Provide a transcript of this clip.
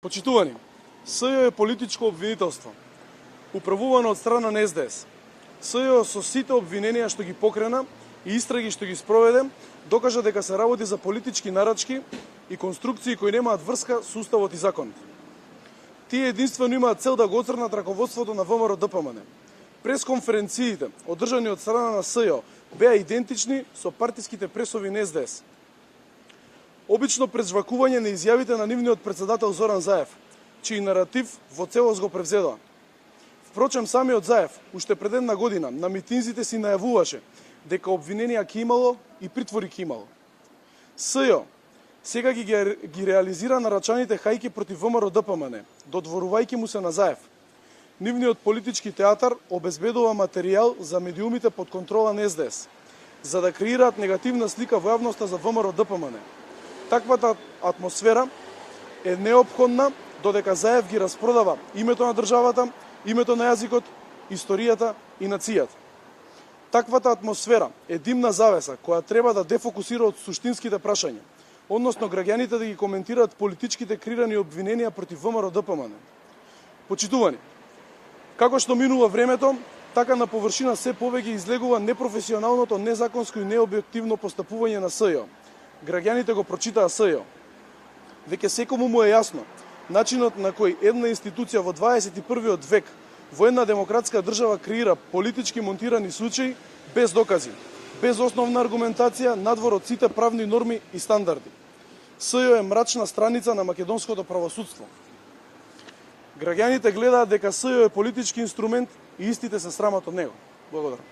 Почитувани, СЈО е политичко обвинителство, управувано од страна на СДС. СЈО со сите обвиненија што ги покрена и истраги што ги спроведе, докажа дека се работи за политички нарачки и конструкции кои немаат врска со уставот и законот. Тие единствено имаат цел да го оцрнат раководството на ВМРО-ДПМН. Пресконференциите, одржани од страна на СЈО, беа идентични со партиските пресови на СДС. Обично презвакување на изјавите на нивниот председател Зоран Заев, чиј наратив во целост го превзедоа. Впрочем, самиот Заев, уште пред една година, на митинзите си најавуваше дека обвиненија ќе имало и притвори ќе имало. СЈО сега ги реализира нарачаните хајки против ВМРО-ДПМН, додворувајќи му се на Заев. Нивниот политички театар обезбедува материјал за медиумите под контрола на СДС, за да креираат негативна слика во јавноста за ВМРО-ДПМН. Таквата атмосфера е неопходна додека Заев ги распродава името на државата, името на јазикот, историјата и нацијата. Таквата атмосфера е димна завеса која треба да дефокусира од суштинските прашања, односно граѓаните да ги коментираат политичките креирани обвиненија против ВМРО-ДПМН. Почитувани, како што минува времето, така на површина се повеќе излегува непрофесионалното, незаконско и необјективно постапување на СЈО. Граѓаните го прочитаа СЈО. Веќе секому му е јасно начинот на кој една институција во 21. век во една демократска држава креира политички монтирани случаи без докази, без основна аргументација надвор од сите правни норми и стандарди. СЈО е мрачна страница на македонското правосудство. Граѓаните гледаат дека СЈО е политички инструмент и истите се срамат од него. Благодарам.